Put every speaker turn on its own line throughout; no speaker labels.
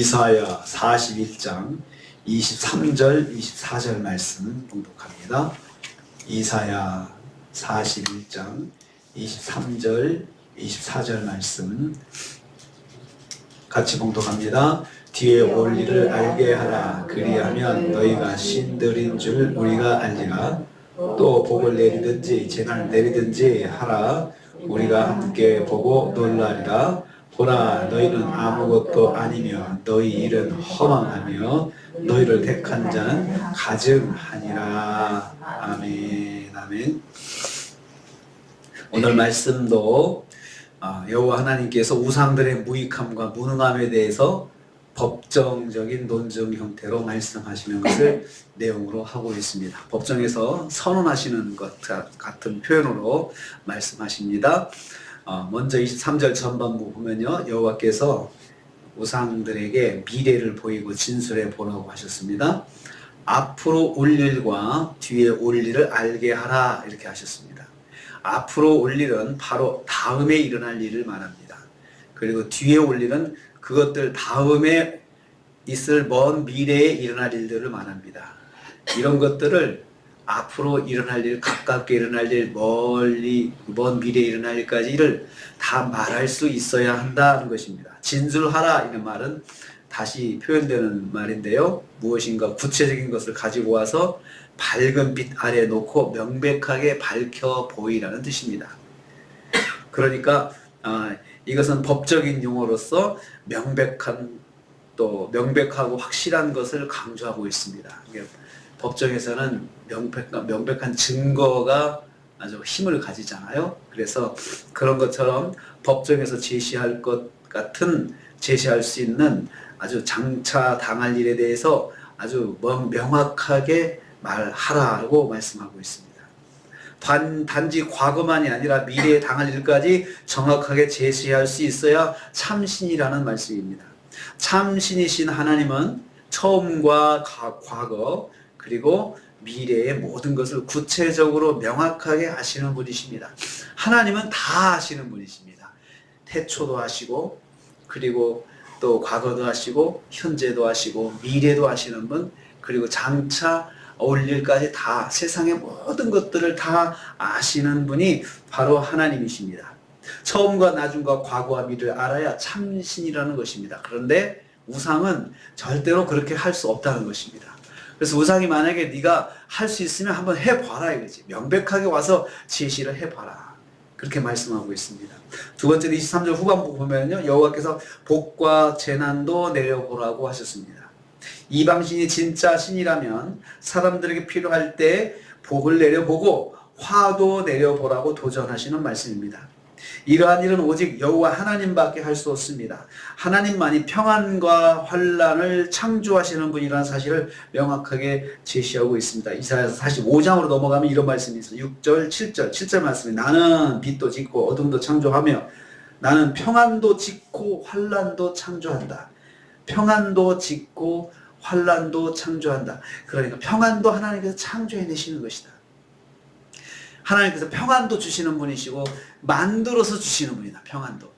이사야 41장 23절 24절 말씀 봉독합니다. 이사야 41장 23절 24절 말씀 같이 봉독합니다. 뒤에 올 일을 알게 하라. 그리하면 너희가 신들인 줄 우리가 알리라. 또 복을 내리든지 재난을 내리든지 하라. 우리가 함께 보고 놀라리라. 보라, 너희는 아무것도 아니며 너희 일은 허망하며 너희를 택한 자는 가증하니라. 아멘. 아멘. 오늘 말씀도 여호와 하나님께서 우상들의 무익함과 무능함에 대해서 법정적인 논증 형태로 말씀하시는 것을 내용으로 하고 있습니다. 법정에서 선언하시는 것 같은 표현으로 말씀하십니다. 먼저 23절 전반부 보면요, 여호와께서 우상들에게 미래를 보이고 진술해 보라고 하셨습니다. 앞으로 올 일과 뒤에 올 일을 알게 하라 이렇게 하셨습니다. 앞으로 올 일은 바로 다음에 일어날 일을 말합니다. 그리고 뒤에 올 일은 그것들 다음에 있을 먼 미래에 일어날 일들을 말합니다. 이런 것들을 앞으로 일어날 일, 가깝게 일어날 일, 멀리 먼 미래에 일어날 일까지를 다 말할 수 있어야 한다는 것입니다. 진술하라 이런 말은 다시 표현되는 말인데요. 무엇인가 구체적인 것을 가지고 와서 밝은 빛 아래에 놓고 명백하게 밝혀 보이라는 뜻입니다. 그러니까 이것은 법적인 용어로서 명백하고 확실한 것을 강조하고 있습니다. 법정에서는 명백한 증거가 아주 힘을 가지잖아요. 그래서 그런 것처럼 법정에서 제시할 것 같은 제시할 수 있는 아주 장차 당할 일에 대해서 아주 명확하게 말하라고 말씀하고 있습니다. 단지 과거만이 아니라 미래에 당할 일까지 정확하게 제시할 수 있어야 참신이라는 말씀입니다. 참신이신 하나님은 처음과 과거 그리고 미래의 모든 것을 구체적으로 명확하게 아시는 분이십니다. 하나님은 다 아시는 분이십니다. 태초도 아시고 그리고 또 과거도 아시고 현재도 아시고 미래도 아시는 분, 그리고 장차 올 일까지 다 세상의 모든 것들을 다 아시는 분이 바로 하나님이십니다. 처음과 나중과 과거와 미래를 알아야 참신이라는 것입니다. 그런데 우상은 절대로 그렇게 할 수 없다는 것입니다. 그래서 우상이 만약에 네가 할 수 있으면 한번 해봐라 이거지. 명백하게 와서 제시를 해봐라. 그렇게 말씀하고 있습니다. 두 번째는 23절 후반부 보면요, 여호와께서 복과 재난도 내려보라고 하셨습니다. 이방신이 진짜 신이라면 사람들에게 필요할 때 복을 내려보고 화도 내려보라고 도전하시는 말씀입니다. 이러한 일은 오직 여호와 하나님밖에 할 수 없습니다. 하나님만이 평안과 환란을 창조하시는 분이라는 사실을 명확하게 제시하고 있습니다. 이사야서 45장으로 넘어가면 이런 말씀이 있어요. 6절, 7절 말씀이 나는 빛도 짓고 어둠도 창조하며 나는 평안도 짓고 환란도 창조한다. 평안도 짓고 환란도 창조한다. 그러니까 평안도 하나님께서 창조해내시는 것이다. 하나님께서 평안도 주시는 분이시고 만들어서 주시는 분이다. 평안도.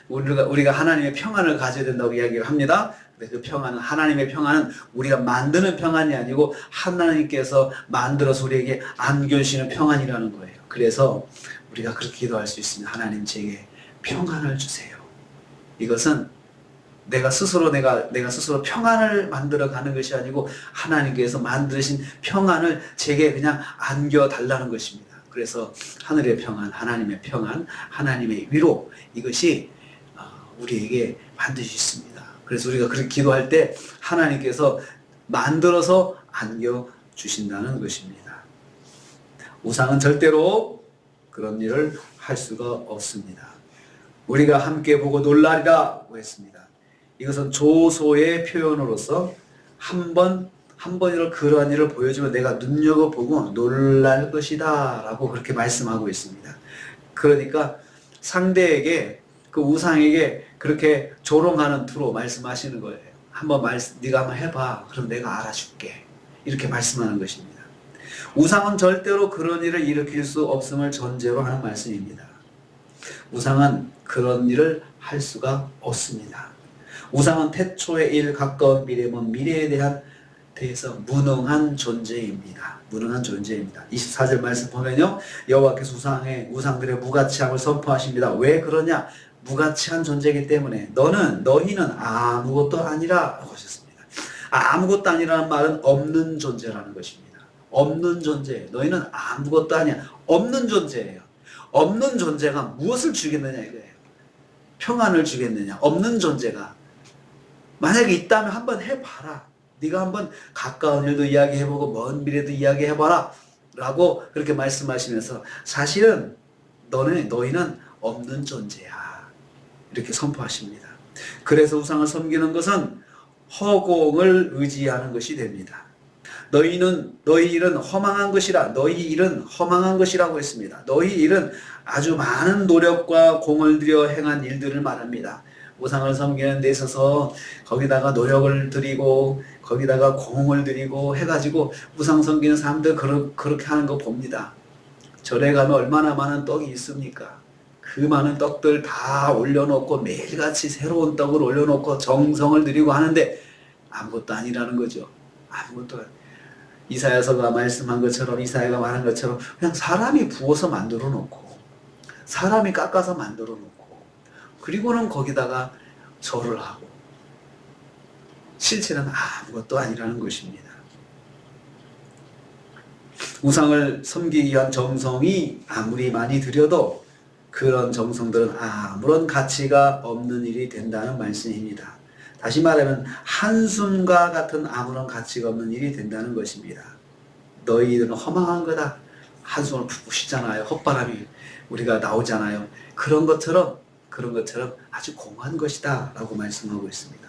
우리가 하나님의 평안을 가져야 된다고 이야기를 합니다. 그 평안은, 하나님의 평안은 우리가 만드는 평안이 아니고 하나님께서 만들어서 우리에게 안겨주시는 평안이라는 거예요. 그래서 우리가 그렇게 기도할 수 있습니다. 하나님, 제게 평안을 주세요. 이것은 내가 스스로 평안을 만들어 가는 것이 아니고 하나님께서 만드신 평안을 제게 그냥 안겨 달라는 것입니다. 그래서 하늘의 평안, 하나님의 평안, 하나님의 위로, 이것이 우리에게 반드시 있습니다. 그래서 우리가 그렇게 기도할 때 하나님께서 만들어서 안겨주신다는 것입니다. 우상은 절대로 그런 일을 할 수가 없습니다. 우리가 함께 보고 놀라리라고 했습니다. 이것은 조소의 표현으로서 한 번이라도 그러한 일을 보여주면 내가 눈여겨보고 놀랄 것이다 라고 그렇게 말씀하고 있습니다. 그러니까 상대에게, 그 우상에게 그렇게 조롱하는 투로 말씀하시는 거예요. 네가 한번 해봐. 그럼 내가 알아줄게. 이렇게 말씀하는 것입니다. 우상은 절대로 그런 일을 일으킬 수 없음을 전제로 하는 말씀입니다. 우상은 그런 일을 할 수가 없습니다. 우상은 태초의 일, 가까운 미래면 미래에 대해서 무능한 존재입니다. 무능한 존재입니다. 24절 말씀 보면요, 여호와께서 우상들의 무가치함을 선포하십니다. 왜 그러냐? 무가치한 존재이기 때문에 너희는 아무것도 아니라 라고 하셨습니다. 아무것도 아니라는 말은 없는 존재라는 것입니다. 없는 존재. 너희는 아무것도 아니야. 없는 존재예요. 없는 존재가 무엇을 주겠느냐 이거예요. 평안을 주겠느냐. 없는 존재가 만약에 있다면 한번 해봐라. 네가 한번 가까운 일도 이야기해보고 먼 미래도 이야기해봐라 라고 그렇게 말씀하시면서 사실은 너희는 없는 존재야 이렇게 선포하십니다. 그래서 우상을 섬기는 것은 허공을 의지하는 것이 됩니다. 너희 일은 허망한 것이라. 너희 일은 허망한 것이라고 했습니다. 너희 일은 아주 많은 노력과 공을 들여 행한 일들을 말합니다. 우상을 섬기는 데 있어서 거기다가 노력을 들이고 거기다가 공을 들이고 해가지고 우상 섬기는 사람들 그렇게 하는 거 봅니다. 절에 가면 얼마나 많은 떡이 있습니까? 그 많은 떡들 다 올려놓고 매일같이 새로운 떡을 올려놓고 정성을 들이고 하는데 아무것도 아니라는 거죠. 아무것도. 이사야서가 말씀한 것처럼, 이사야가 말한 것처럼 그냥 사람이 부어서 만들어 놓고 사람이 깎아서 만들어 놓고 그리고는 거기다가 절을 하고 실체는 아무것도 아니라는 것입니다. 우상을 섬기기 위한 정성이 아무리 많이 들여도 그런 정성들은 아무런 가치가 없는 일이 된다는 말씀입니다. 다시 말하면 한숨과 같은 아무런 가치가 없는 일이 된다는 것입니다. 너희들은 허망한 거다. 한숨을 푹푹 쉬잖아요. 헛바람이 우리가 나오잖아요. 그런 것처럼 아주 공한 것이다 라고 말씀하고 있습니다.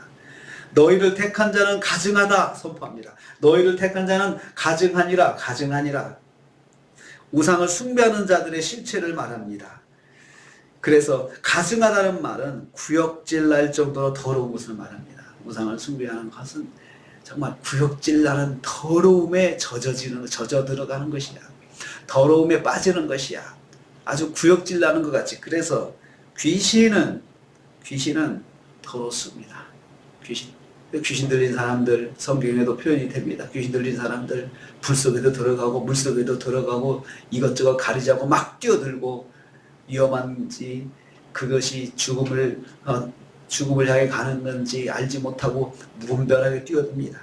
너희를 택한 자는 가증하다 선포합니다. 너희를 택한 자는 가증하니라. 우상을 숭배하는 자들의 실체를 말합니다. 그래서 가증하다는 말은 구역질 날 정도로 더러운 것을 말합니다. 우상을 숭배하는 것은 정말 구역질 나는 더러움에 젖어 들어가는 것이야. 더러움에 빠지는 것이야. 아주 구역질 나는 것 같이. 그래서 귀신은 더럽습니다. 귀신 들린 사람들 성경에도 표현이 됩니다. 귀신 들린 사람들 불 속에도 들어가고 물 속에도 들어가고 이것저것 가리자고 막 뛰어들고 위험한지 그것이 죽음을 향해 가는 건지 알지 못하고 무분별하게 뛰어듭니다.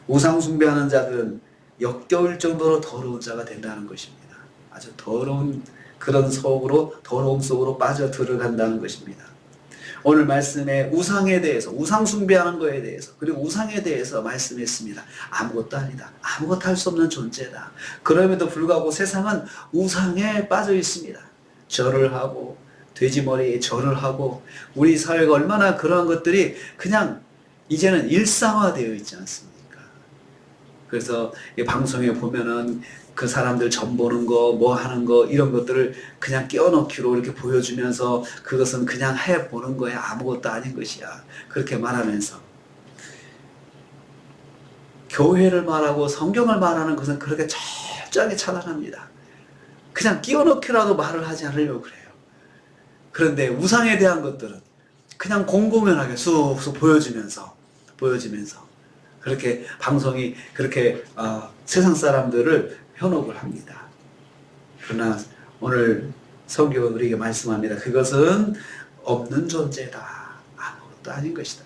우상 숭배하는 자들은 역겨울 정도로 더러운 자가 된다는 것입니다. 아주 더러운 그런 더러움 속으로 빠져 들어간다는 것입니다. 오늘 말씀에 우상에 대해서, 우상 숭배하는 거에 대해서, 그리고 우상에 대해서 말씀했습니다. 아무것도 아니다. 아무것도 할 수 없는 존재다. 그럼에도 불구하고 세상은 우상에 빠져 있습니다. 절을 하고, 돼지머리에 절을 하고, 우리 사회가 얼마나 그러한 것들이 그냥 이제는 일상화되어 있지 않습니까? 그래서 방송에 보면은 그 사람들 점 보는 거, 뭐 하는 거, 이런 것들을 그냥 끼워넣기로 이렇게 보여주면서 그것은 그냥 해보는 거야. 아무것도 아닌 것이야. 그렇게 말하면서. 교회를 말하고 성경을 말하는 것은 그렇게 철저하게 차단합니다. 그냥 끼워넣기라도 말을 하지 않으려고 그래요. 그런데 우상에 대한 것들은 그냥 공공연하게 쑥쑥 보여주면서 그렇게 방송이 그렇게 세상 사람들을 현혹을 합니다. 그러나 오늘 성경은 우리에게 말씀합니다. 그것은 없는 존재다. 아무것도 아닌 것이다.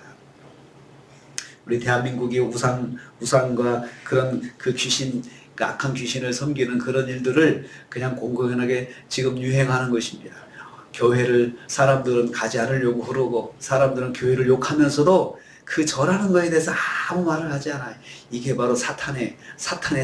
우리 대한민국이 우상과 그런 그 귀신, 그 악한 귀신을 섬기는 그런 일들을 그냥 공공연하게 지금 유행하는 것입니다. 교회를 사람들은 가지 않으려고 그러고 사람들은 교회를 욕하면서도 그 절하는 거에 대해서 아무 말을 하지 않아요. 이게 바로 사탄의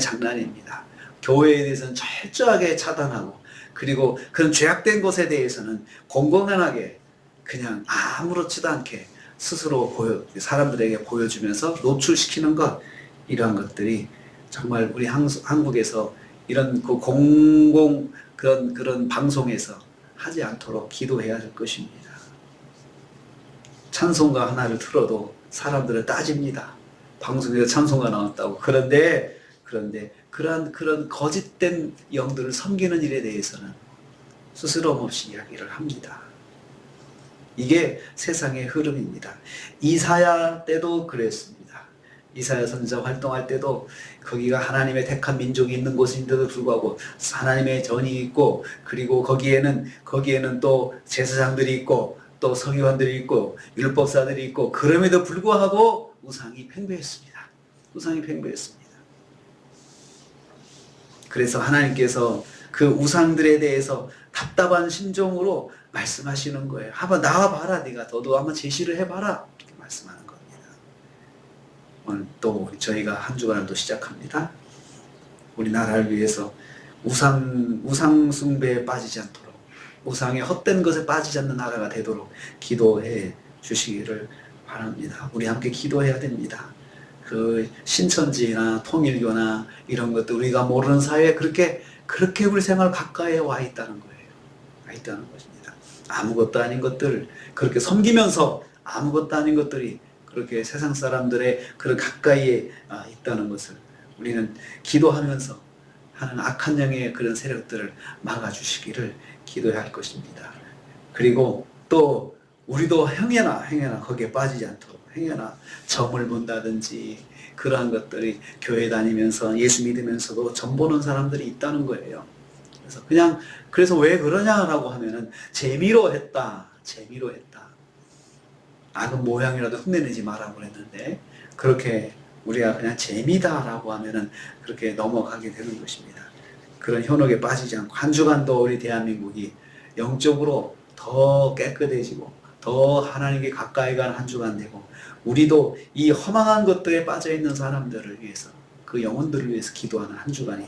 장난입니다. 교회에 대해서는 철저하게 차단하고 그리고 그런 죄악된 것에 대해서는 공공연하게 그냥 아무렇지도 않게 스스로 사람들에게 보여주면서 노출시키는 것, 이러한 것들이 정말 우리 한국에서 이런 그 그런 방송에서 하지 않도록 기도해야 할 것입니다. 찬송가 하나를 틀어도 사람들은 따집니다. 방송에서 찬송가 나왔다고. 그런데 그런 거짓된 영들을 섬기는 일에 대해서는 스스럼 없이 이야기를 합니다. 이게 세상의 흐름입니다. 이사야 때도 그랬습니다. 이사야 선지자 활동할 때도 거기가 하나님의 택한 민족이 있는 곳인데도 불구하고 하나님의 전이 있고, 그리고 거기에는 또 제사장들이 있고 또 서기관들이 있고 율법사들이 있고, 그럼에도 불구하고 우상이 팽배했습니다. 우상이 팽배했습니다. 그래서 하나님께서 그 우상들에 대해서 답답한 심정으로 말씀하시는 거예요. 한번 나와봐라. 네가 너도 한번 제시를 해봐라. 이렇게 말씀하는 겁니다. 오늘 또 저희가 한 주간을 또 시작합니다. 우리나라를 위해서 우상 숭배에 빠지지 않도록, 우상의 헛된 것에 빠지지 않는 나라가 되도록 기도해 주시기를 바랍니다. 우리 함께 기도해야 됩니다. 그 신천지나 통일교나 이런 것들 우리가 모르는 사회에 그렇게 우리 생활 가까이에 와 있다는 거예요. 와 있다는 것입니다. 아무것도 아닌 것들 그렇게 섬기면서 아무것도 아닌 것들이 그렇게 세상 사람들의 그런 가까이에 있다는 것을 우리는 기도하면서 하는 악한 영의 그런 세력들을 막아주시기를 기도해야 할 것입니다. 그리고 또 우리도 행여나 거기에 빠지지 않도록, 행여나 점을 본다든지 그러한 것들이 교회 다니면서 예수 믿으면서도 점 보는 사람들이 있다는 거예요. 그래서 왜 그러냐라고 하면은 재미로 했다. 악은 모양이라도 흉내내지 마라고 그랬는데, 그렇게 우리가 그냥 재미다라고 하면은 그렇게 넘어가게 되는 것입니다. 그런 현혹에 빠지지 않고 한 주간도 우리 대한민국이 영적으로 더 깨끗해지고 더 하나님께 가까이 가는 한 주간 되고, 우리도 이 허망한 것들에 빠져있는 사람들을 위해서, 그 영혼들을 위해서 기도하는 한 주간이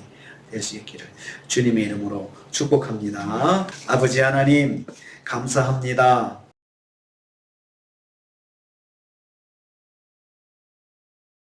될 수 있기를 주님의 이름으로 축복합니다. 아버지 하나님 감사합니다.